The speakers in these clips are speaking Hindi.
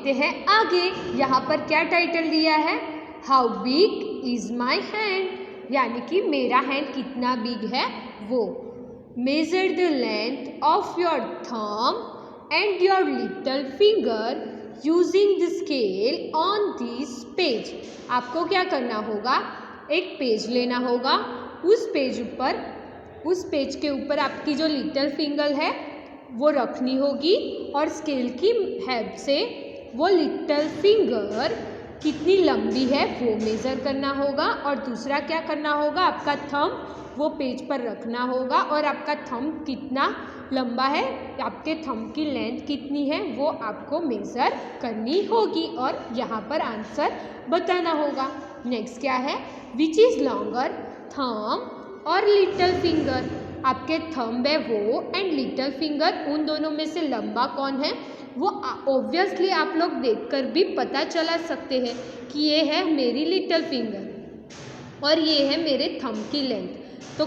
बढ़ते हैं आगे। यहाँ पर क्या टाइटल दिया है, how big is my hand, यानी कि मेरा हैंड कितना बिग है वो। Measure the length of your thumb and your little finger using the scale on this page. आपको क्या करना होगा, एक पेज लेना होगा, उस पेज के ऊपर आपकी जो लिटल फिंगर है वो रखनी होगी और स्केल की हेल्प से वो लिटल फिंगर कितनी लंबी है वो मेज़र करना होगा। और दूसरा क्या करना होगा, आपका थंब वो पेज पर रखना होगा और आपका थंब कितना लंबा है, आपके थंब की लेंथ कितनी है वो आपको मेज़र करनी होगी और यहाँ पर आंसर बताना होगा। नेक्स्ट क्या है, विच इज़ लॉन्गर थंब और लिटल फिंगर। आपके थंब है वो एंड लिटल फिंगर, उन दोनों में से लंबा कौन है वो ऑब्वियसली आप लोग देखकर भी पता चला सकते हैं कि ये है मेरी लिटल फिंगर और ये है मेरे थंब की लेंथ। तो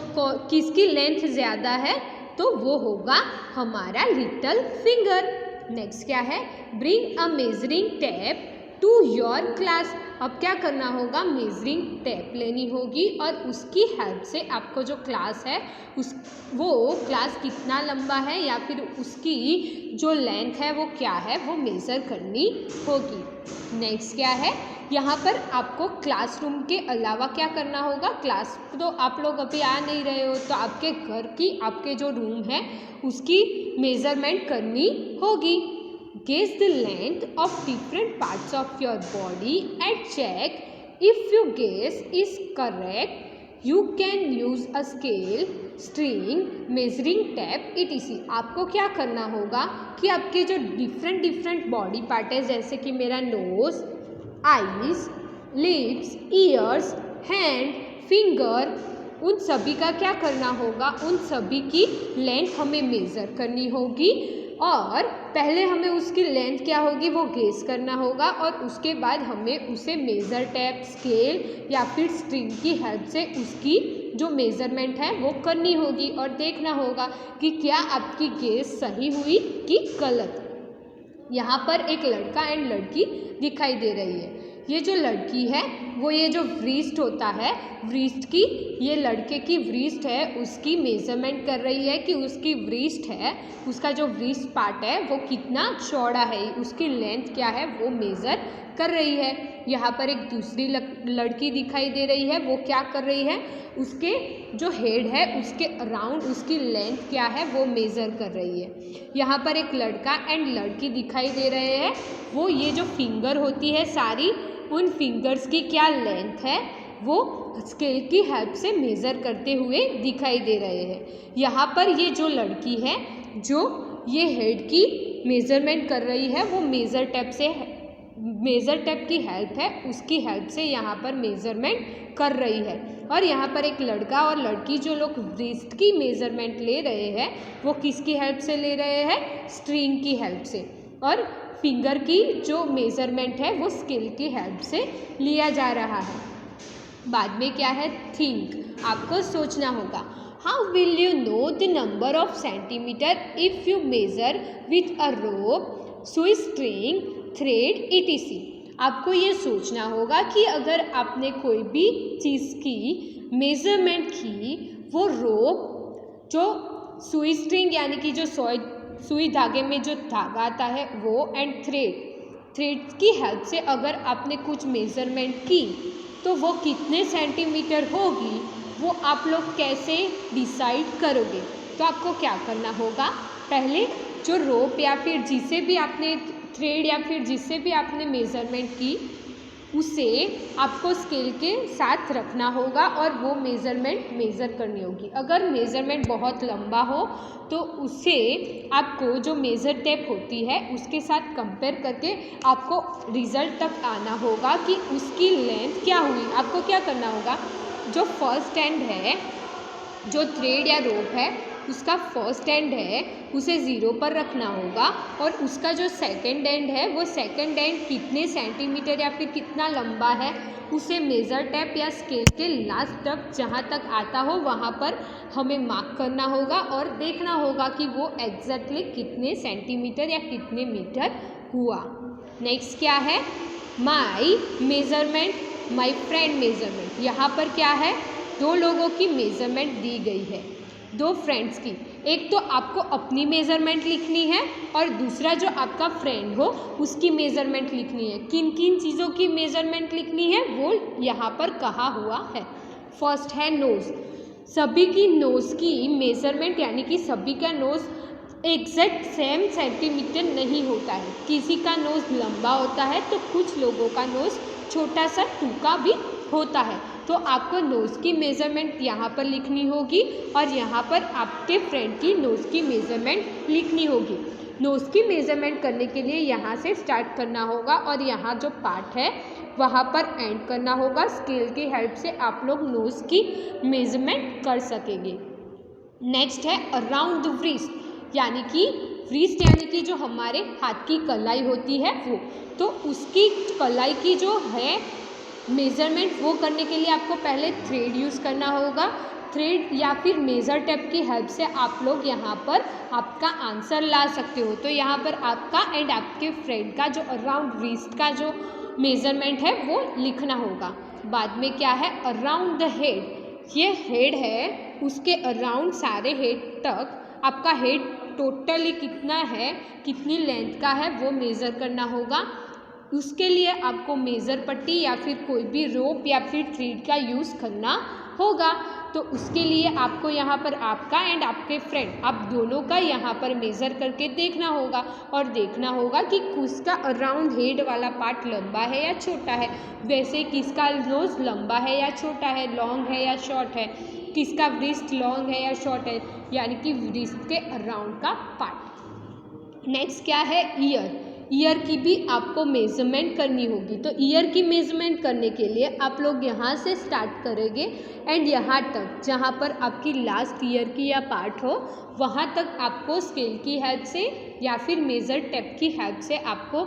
किसकी लेंथ ज़्यादा है, तो वो होगा हमारा लिटल फिंगर। नेक्स्ट क्या है, bring a measuring tape to your class. अब क्या करना होगा, मेजरिंग टेप लेनी होगी और उसकी हेल्प से आपको जो क्लास है वो क्लास कितना लंबा है या फिर उसकी जो लेंथ है वो क्या है वो मेज़र करनी होगी। नेक्स्ट क्या है, यहाँ पर आपको क्लासरूम के अलावा क्या करना होगा, क्लास तो आप लोग अभी आ नहीं रहे हो तो आपके घर की आपके जो रूम है उसकी मेज़रमेंट करनी होगी। Gauge the length of different parts of your body and check if your guess is correct. You can use a scale, string, measuring tape etc. आपको क्या करना होगा कि आपके जो डिफरेंट बॉडी पार्ट है, जैसे कि मेरा nose, eyes, lips, ears, hand, finger, उन सभी का क्या करना होगा, उन सभी की लेंथ हमें मेज़र करनी होगी और पहले हमें उसकी लेंथ क्या होगी वो गेस करना होगा और उसके बाद हमें उसे मेज़र टेप, स्केल या फिर स्ट्रिंग की हेल्प से उसकी जो मेज़रमेंट है वो करनी होगी और देखना होगा कि क्या आपकी गेस सही हुई कि गलत। यहाँ पर एक लड़का एंड लड़की दिखाई दे रही है। ये जो लड़की है वो ये जो व्रिस्ट होता है, व्रिस्ट की, ये लड़के की व्रिस्ट है उसकी मेज़रमेंट कर रही है कि उसकी व्रिस्ट है, उसका जो व्रिस्ट पार्ट है वो कितना चौड़ा है, उसकी लेंथ क्या है वो मेज़र कर रही है। यहाँ पर एक दूसरी लड़की दिखाई दे रही है, वो क्या कर रही है, उसके जो हेड है उसके अराउंड उसकी लेंथ क्या है वो मेज़र कर रही है। यहाँ पर एक लड़का एंड लड़की दिखाई दे रहे हैं, वो ये जो फिंगर होती है सारी, उन फिंगर्स की क्या लेंथ है वो स्केल की हेल्प से मेज़र करते हुए दिखाई दे रहे हैं। यहाँ पर ये जो लड़की है जो ये हेड की मेज़रमेंट कर रही है वो मेज़र टेप की हेल्प है, उसकी हेल्प से यहाँ पर मेज़रमेंट कर रही है। और यहाँ पर एक लड़का और लड़की जो लोग व्रिस्ट की मेज़रमेंट ले रहे हैं वो किसकी हेल्प से ले रहे हैं, स्ट्रिंग की हेल्प से, और फिंगर की जो मेज़रमेंट है वो स्केल की हेल्प से लिया जा रहा है। बाद में क्या है, थिंक, आपको सोचना होगा। How will you know the number of centimetre if you measure with a rope, सुई, स्ट्रिंग, थ्रेड etc. आपको ये सोचना होगा कि अगर आपने कोई भी चीज़ की मेज़रमेंट की, वो रोप, जो सुई स्ट्रिंग यानी कि जो सुई धागे में जो धागा आता है वो, एंड थ्रेड की हेल्प से अगर आपने कुछ मेज़रमेंट की तो वो कितने सेंटीमीटर होगी वो आप लोग कैसे डिसाइड करोगे। तो आपको क्या करना होगा, पहले जो रोप या फिर जिसे भी आपने थ्रेड या फिर जिससे भी आपने मेज़रमेंट की उसे आपको स्केल के साथ रखना होगा और वो मेज़रमेंट मेज़र करनी होगी। अगर मेज़रमेंट बहुत लंबा हो तो उसे आपको जो मेज़र टेप होती है उसके साथ कंपेयर करके आपको रिज़ल्ट तक आना होगा कि उसकी लेंथ क्या हुई। आपको क्या करना होगा, जो फर्स्ट एंड है, जो थ्रेड या रोप है उसका फर्स्ट एंड है उसे 0 पर रखना होगा और उसका जो सेकंड एंड है वो सेकंड एंड कितने सेंटीमीटर या फिर कितना लंबा है उसे मेज़र टेप या स्केल के लास्ट तक जहाँ तक आता हो वहाँ पर हमें मार्क करना होगा और देखना होगा कि वो एग्जैक्टली कितने सेंटीमीटर या कितने मीटर हुआ। नेक्स्ट क्या है, माई मेजरमेंट, माई फ्रेंड मेजरमेंट। यहाँ पर क्या है, दो लोगों की मेजरमेंट दी गई है, दो फ्रेंड्स की। एक तो आपको अपनी मेजरमेंट लिखनी है और दूसरा जो आपका फ्रेंड हो उसकी मेजरमेंट लिखनी है। किन किन चीज़ों की मेजरमेंट लिखनी है वो यहाँ पर कहा हुआ है। फर्स्ट है नोज़, सभी की नोज़ की मेजरमेंट यानी कि सभी का नोज़ एग्जैक्ट सेम सेंटीमीटर नहीं होता है। किसी का नोज़ लंबा होता है तो कुछ लोगों का नोज़ छोटा सा टूका भी होता है। तो आपको नोज़ की मेज़रमेंट यहाँ पर लिखनी होगी और यहाँ पर आपके फ्रेंड की नोज़ की मेज़रमेंट लिखनी होगी। नोज़ की मेज़रमेंट करने के लिए यहाँ से स्टार्ट करना होगा और यहाँ जो पार्ट है वहाँ पर एंड करना होगा। स्केल की हेल्प से आप लोग नोज़ की मेज़रमेंट कर सकेंगे। नेक्स्ट है अराउंड द व्रिस्ट, यानी कि व्रिस्ट यानी कि जो हमारे हाथ की कलाई होती है वो, तो उसकी कलाई की जो है मेज़रमेंट वो करने के लिए आपको पहले थ्रेड यूज़ करना होगा। थ्रेड या फिर मेज़र टेप की हेल्प से आप लोग यहाँ पर आपका आंसर ला सकते हो। तो यहाँ पर आपका एंड आपके फ्रेंड का जो अराउंड व्रिस्ट का जो मेज़रमेंट है वो लिखना होगा। बाद में क्या है, अराउंड द हेड, ये हेड है उसके अराउंड सारे हेड तक आपका हेड टोटली कितना है, कितनी लेंथ का है वो मेज़र करना होगा। उसके लिए आपको मेज़र पट्टी या फिर कोई भी रोप या फिर थ्रेड का यूज़ करना होगा। तो उसके लिए आपको यहाँ पर आपका एंड आपके फ्रेंड आप दोनों का यहाँ पर मेज़र करके देखना होगा और देखना होगा कि किसका अराउंड हेड वाला पार्ट लंबा है या छोटा है। वैसे किसका नोज़ लंबा है या छोटा है, लॉन्ग है या शॉर्ट है, किसका व्रिस्ट लॉन्ग है या शॉर्ट है, यानी कि व्रिस्ट के अराउंड का पार्ट। नेक्स्ट क्या है, ईयर, ईयर की भी आपको मेज़रमेंट करनी होगी। तो ईयर की मेज़रमेंट करने के लिए आप लोग यहाँ से स्टार्ट करेंगे एंड यहाँ तक जहाँ पर आपकी लास्ट ईयर की या पार्ट हो वहाँ तक आपको स्केल की हेल्प से या फिर मेज़र टेप की हेल्प से आपको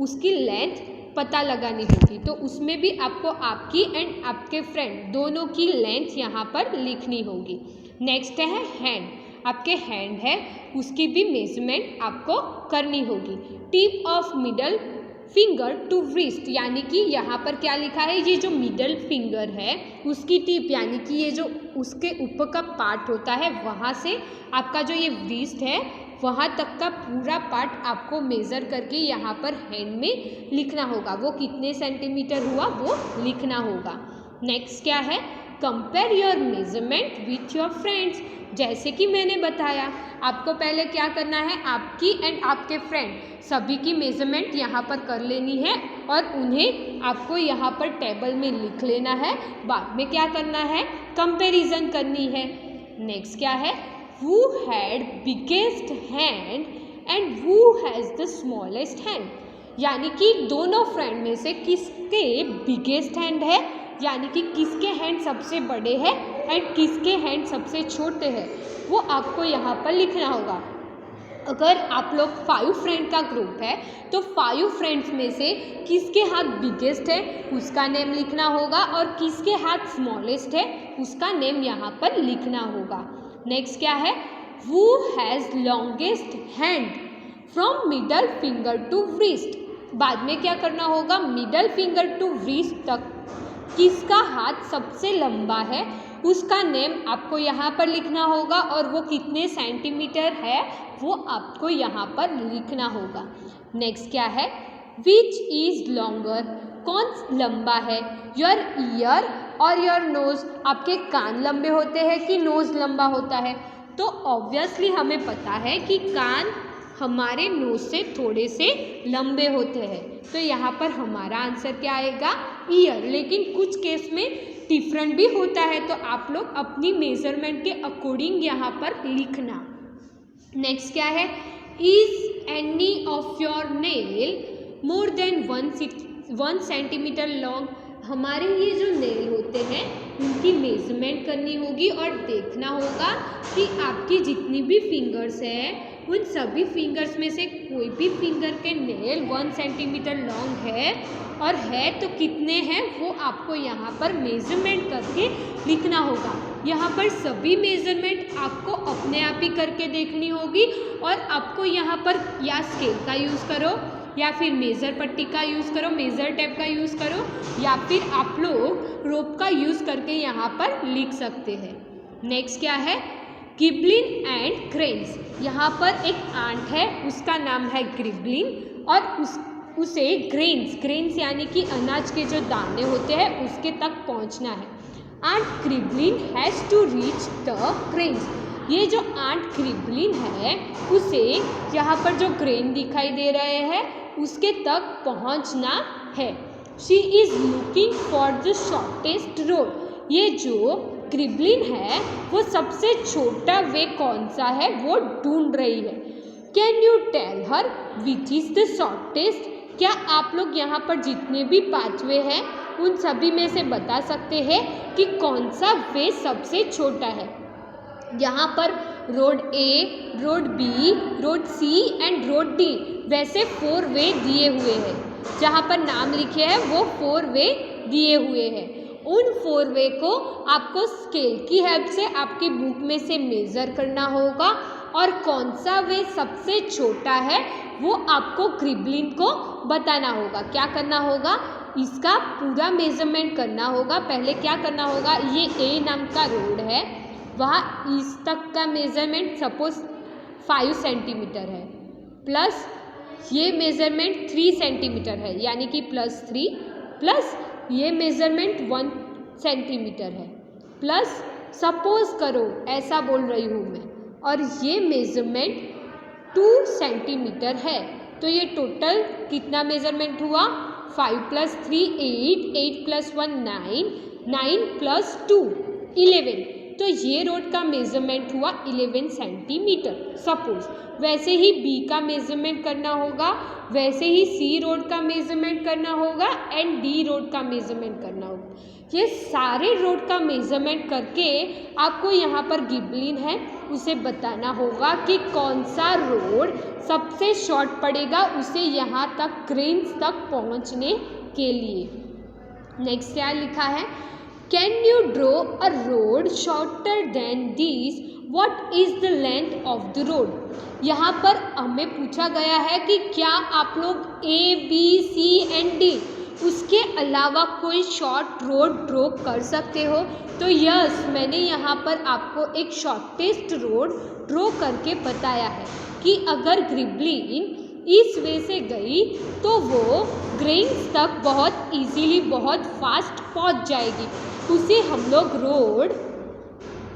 उसकी लेंथ पता लगानी होगी। तो उसमें भी आपको आपकी एंड आपके फ्रेंड दोनों की लेंथ यहाँ पर लिखनी होगी। नेक्स्ट है हैंड, आपके हैंड है उसकी भी मेज़रमेंट आपको करनी होगी। Tip of middle finger to wrist, यानी कि यहाँ पर क्या लिखा है, ये जो मिडल फिंगर है उसकी टिप यानी कि ये जो उसके ऊपर का पार्ट होता है वहाँ से आपका जो ये व्रिस्ट है वहाँ तक का पूरा पार्ट आपको मेज़र करके यहाँ पर हैंड में लिखना होगा। वो कितने सेंटीमीटर हुआ वो लिखना होगा। नेक्स्ट क्या है, compare your measurement with your friends. जैसे कि मैंने बताया आपको पहले क्या करना है, आपकी एंड आपके फ्रेंड सभी की मेज़रमेंट यहाँ पर कर लेनी है और उन्हें आपको यहाँ पर टेबल में लिख लेना है। बाद में क्या करना है, कंपैरिजन करनी है। नेक्स्ट क्या है, who had biggest hand and who has the smallest hand, यानी कि दोनों फ्रेंड में से किसके बिगेस्ट हैंड है, यानी कि किसके हैंड सबसे बड़े हैं एंड किसके हैंड सबसे छोटे हैं, वो आपको यहाँ पर लिखना होगा। अगर आप लोग 5 फ्रेंड का ग्रुप है तो 5 फ्रेंड्स में से किसके हाथ बिगेस्ट है उसका नेम लिखना होगा और किसके हाथ स्मॉलेस्ट है उसका नेम यहाँ पर लिखना होगा। नेक्स्ट क्या है, who has longest hand from middle finger to wrist। बाद में क्या करना होगा, मिडल फिंगर टू व्रिस्ट तक किसका हाथ सबसे लंबा है उसका नेम आपको यहाँ पर लिखना होगा और वो कितने सेंटीमीटर है वो आपको यहाँ पर लिखना होगा। नेक्स्ट क्या है, विच इज़ लॉन्गर, कौन लंबा है, योर ईयर और योर नोज़, आपके कान लंबे होते हैं कि नोज़ लंबा होता है। तो ऑब्वियसली हमें पता है कि कान हमारे नोज़ से थोड़े से लंबे होते हैं, तो यहाँ पर हमारा आंसर क्या आएगा, ईयर। लेकिन कुछ केस में डिफरेंट भी होता है तो आप लोग अपनी मेज़रमेंट के अकॉर्डिंग यहाँ पर लिखना। नेक्स्ट क्या है, is any of your nail more than 1 centimetre long, हमारे ये जो नेल होते हैं उनकी मेज़रमेंट करनी होगी और देखना होगा कि आपकी जितनी भी फिंगर्स हैं उन सभी फिंगर्स में से कोई भी फिंगर के नेल 1 सेंटीमीटर लॉन्ग है और है तो कितने हैं वो आपको यहाँ पर मेज़रमेंट करके लिखना होगा। यहाँ पर सभी मेज़रमेंट आपको अपने आप ही करके देखनी होगी और आपको यहाँ पर या स्केल का यूज़ करो या फिर मेज़र पट्टी का यूज़ करो, मेज़र टेप का यूज़ करो, या फिर आप लोग रोप का यूज़ करके यहाँ पर लिख सकते हैं। नेक्स्ट क्या है, गिबलिन एंड क्रेन्स। यहाँ पर एक आंट है, उसका नाम है गिबलिन, और उसे ग्रेन्स यानी कि अनाज के जो दाने होते हैं उसके तक पहुँचना है। Ant Giblin has to reach the grains. ये जो आंट गिबलिन है उसे यहाँ पर जो ग्रेन दिखाई दे रहे हैं उसके तक पहुँचना है। She is looking for the shortest road. ये जो गिबलिन है वो सबसे छोटा वे कौन सा है वो ढूंढ रही है। Can you tell her which is the shortest. क्या आप लोग यहाँ पर जितने भी पाथवे हैं उन सभी में से बता सकते हैं कि कौन सा वे सबसे छोटा है। यहाँ पर road A, road B, road C and road D वैसे 4 वे दिए हुए हैं। जहाँ पर नाम लिखे हैं वो 4 वे दिए हुए हैं। उन 4 वे को आपको स्केल की हेल्प से आपकी बुक में से मेज़र करना होगा और कौन सा वे सबसे छोटा है वो आपको गिबलिन को बताना होगा। क्या करना होगा, इसका पूरा मेज़रमेंट करना होगा। पहले क्या करना होगा, ये ए नाम का रोड है, वहाँ इस तक का मेज़रमेंट सपोज 5 सेंटीमीटर है, प्लस ये मेज़रमेंट 3 सेंटीमीटर है यानी कि +3, प्लस ये मेज़रमेंट 1 सेंटीमीटर है, प्लस सपोज करो ऐसा बोल रही हूँ मैं, और ये मेज़रमेंट 2 सेंटीमीटर है। तो ये टोटल कितना मेज़रमेंट हुआ, 5 + 3 8, 8 + 1 9, 9 + 2 11। तो ये रोड का मेज़रमेंट हुआ 11 सेंटीमीटर सपोज। वैसे ही बी का मेज़रमेंट करना होगा, वैसे ही सी रोड का मेज़रमेंट करना होगा एंड डी रोड का मेज़रमेंट करना होगा। ये सारे रोड का मेज़रमेंट करके आपको यहाँ पर गिबलिन है उसे बताना होगा कि कौन सा रोड सबसे शॉर्ट पड़ेगा उसे यहाँ तक ग्रेन्स तक पहुँचने के लिए। नेक्स्ट क्या लिखा है, can you draw a road shorter than this, what is the length of the road. यहाँ पर हमें पूछा गया है कि क्या आप लोग ए, बी, सी एंड डी उसके अलावा कोई शॉर्ट रोड ड्रॉ कर सकते हो। तो यस, मैंने यहाँ पर आपको एक शॉर्टेस्ट रोड ड्रॉ करके बताया है कि अगर गिबलिन इस वे से गई तो वो ग्रेन्स तक बहुत इजीली बहुत फास्ट पहुँच जाएगी। उसे हम लोग रोड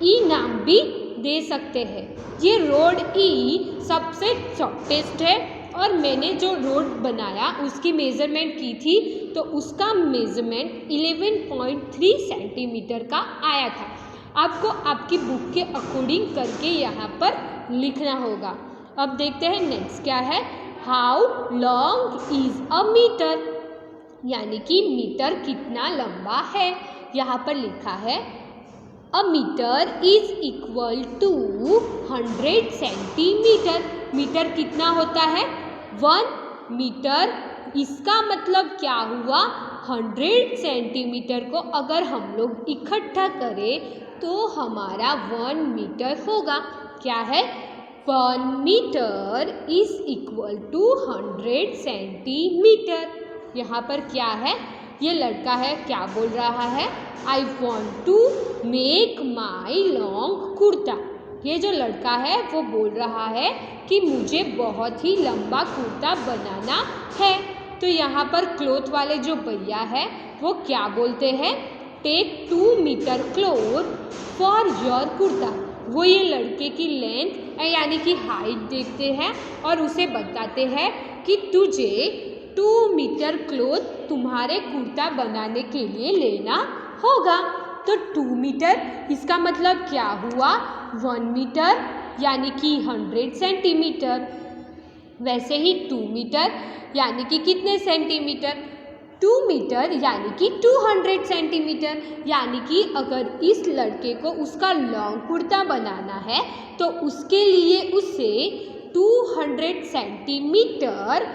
ई नाम भी दे सकते हैं। ये रोड ई सबसे शॉर्टेस्ट है और मैंने जो रोड बनाया उसकी मेज़रमेंट की थी तो उसका मेज़रमेंट 11.3 सेंटीमीटर का आया था। आपको आपकी बुक के अकॉर्डिंग करके यहाँ पर लिखना होगा। अब देखते हैं नेक्स्ट क्या है, how long is a metre, यानी कि मीटर कितना लंबा है। यहाँ पर लिखा है a metre is equal to 100 centimetre. Metre कितना होता है, 1 मीटर। इसका मतलब क्या हुआ, 100 सेंटीमीटर को अगर हम लोग इकट्ठा करें तो हमारा 1 मीटर होगा। क्या है, 1 metre is equal to 100 centimetre. यहाँ पर क्या है, ये लड़का है क्या बोल रहा है, I want to make my long kurta. ये जो लड़का है वो बोल रहा है कि मुझे बहुत ही लंबा कुर्ता बनाना है। तो यहाँ पर क्लोथ वाले जो भैया है वो क्या बोलते हैं, take 2 metre cloth for your kurta. वो ये लड़के की लेंथ यानी कि हाइट देखते हैं और उसे बताते हैं कि तुझे 2 मीटर क्लोथ तुम्हारे कुर्ता बनाने के लिए लेना होगा। तो 2 मीटर इसका मतलब क्या हुआ, 1 मीटर यानी कि 100 सेंटीमीटर। वैसे ही 2 मीटर यानी कि कितने सेंटीमीटर, 2 मीटर यानी कि 200 सेंटीमीटर। यानी कि अगर इस लड़के को उसका लॉन्ग कुर्ता बनाना है तो उसके लिए उसे 200 सेंटीमीटर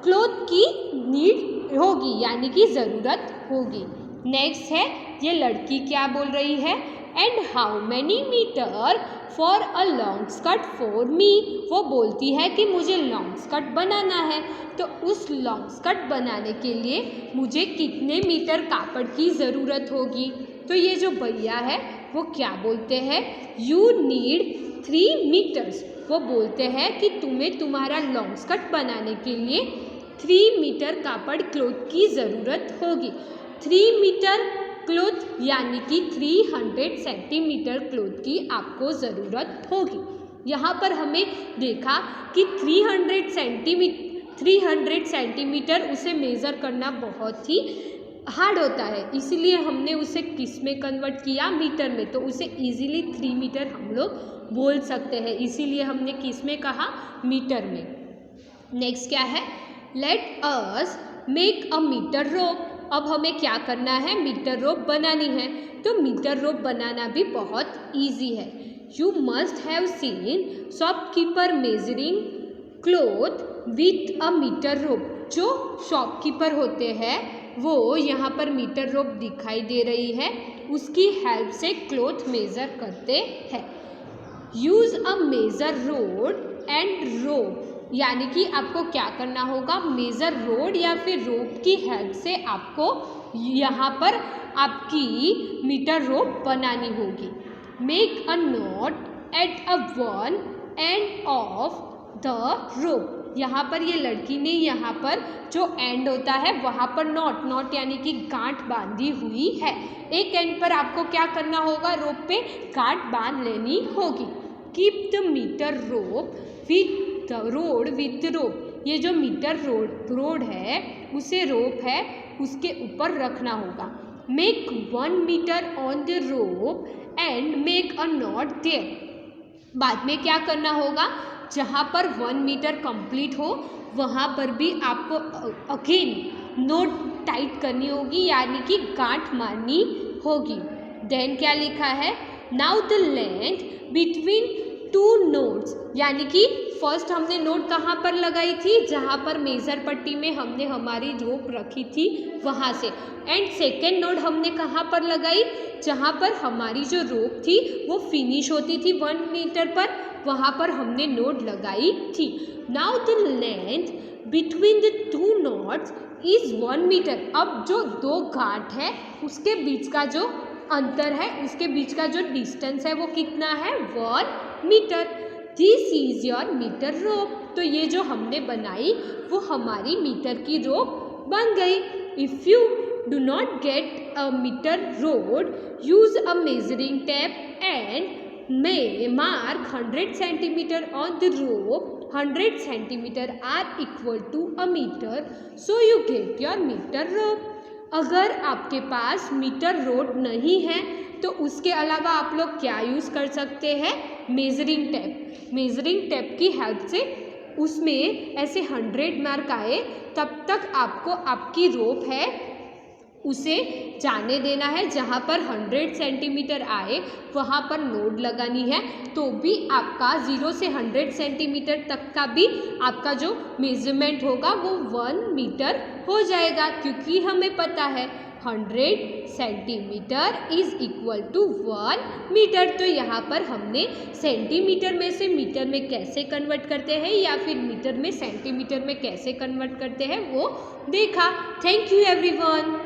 क्लोथ की नीड होगी यानी कि ज़रूरत होगी। नेक्स्ट है, ये लड़की क्या बोल रही है, and how many metre for a long skirt for me. वो बोलती है कि मुझे लॉन्ग स्कर्ट बनाना है, तो उस लॉन्ग स्कर्ट बनाने के लिए मुझे कितने मीटर कापड़ की ज़रूरत होगी। तो ये जो भैया है वो क्या बोलते हैं, यू नीड 3 मीटर्स। वो बोलते हैं कि तुम्हें तुम्हारा लॉन्ग स्कर्ट बनाने के लिए 3 मीटर कापड़ क्लॉथ की ज़रूरत होगी। 3 मीटर क्लॉथ यानी कि 300 सेंटीमीटर क्लॉथ की आपको ज़रूरत होगी। यहाँ पर हमें देखा कि 300 सेंटीमीटर उसे मेज़र करना बहुत ही हार्ड होता है, इसीलिए हमने उसे किस में कन्वर्ट किया, मीटर में। तो उसे इजीली 3 मीटर हम लोग बोल सकते हैं, इसीलिए हमने किस में कहा, मीटर में। नेक्स्ट क्या है, let us make a metre rope. अब हमें क्या करना है, मीटर रोप बनानी है। तो मीटर रोप बनाना भी बहुत ईजी है। You must have seen shopkeeper measuring cloth with a metre rope. जो शॉपकीपर होते हैं वो यहाँ पर मीटर रोप दिखाई दे रही है, उसकी हेल्प से क्लॉथ मेज़र करते हैं। Use a measure rod and rope, यानी कि आपको क्या करना होगा, मेज़र रोड या फिर रोप की हेल्प से आपको यहाँ पर आपकी मीटर रोप बनानी होगी। Make a not at a one end of the rope. यहाँ पर ये लड़की ने यहाँ पर जो एंड होता है वहाँ पर नॉट यानी कि गांठ बांधी हुई है। एक एंड पर आपको क्या करना होगा, रोप पे गांठ बांध लेनी होगी। Keep the metre rope with the rod with rope. ये जो मीटर रोड है उसे रोप है उसके ऊपर रखना होगा। Make 1 metre on the rope and make a knot there. बाद में क्या करना होगा, जहाँ पर 1 मीटर कंप्लीट हो वहाँ पर भी आपको अगेन नोट टाइट करनी होगी, यानी कि गांठ मारनी होगी। देन क्या लिखा है, now the length between 2 notes, यानी कि फर्स्ट हमने नोट कहाँ पर लगाई थी, जहाँ पर मेज़र पट्टी में हमने हमारी रोप रखी थी वहाँ से। एंड सेकेंड नोट हमने कहाँ पर लगाई, जहाँ पर हमारी जो रोप थी वो फिनिश होती थी 1 मीटर पर, वहाँ पर हमने नोट लगाई थी। Now the length between the 2 knots is 1 metre. अब जो 2 गांठ है उसके बीच का जो अंतर है, उसके बीच का जो डिस्टेंस है वो कितना है, 1 metre. This is your metre rope. तो ये जो हमने बनाई वो हमारी मीटर की रोप बन गई। If you do not get a metre rod, use a measuring tape and may mark 100 centimeter on the rope. 100 centimeter are equal to a meter, so you get your meter rope. अगर आपके पास मीटर रोड नहीं है तो उसके अलावा आप लोग क्या यूज़ कर सकते हैं, मेजरिंग टेप। मेजरिंग टेप की हेल्प से उसमें ऐसे 100 मार्क आए तब तक आपको आपकी रोप है उसे जाने देना है, जहाँ पर 100 सेंटीमीटर आए वहाँ पर नोड लगानी है। तो भी आपका 0 से 100 सेंटीमीटर तक का भी आपका जो मेजरमेंट होगा वो 1 मीटर हो जाएगा, क्योंकि हमें पता है 100 centimetre is equal to 1 metre. तो यहाँ पर हमने सेंटीमीटर में से मीटर में कैसे कन्वर्ट करते हैं या फिर मीटर में सेंटीमीटर में कैसे कन्वर्ट करते हैं वो देखा। Thank you everyone.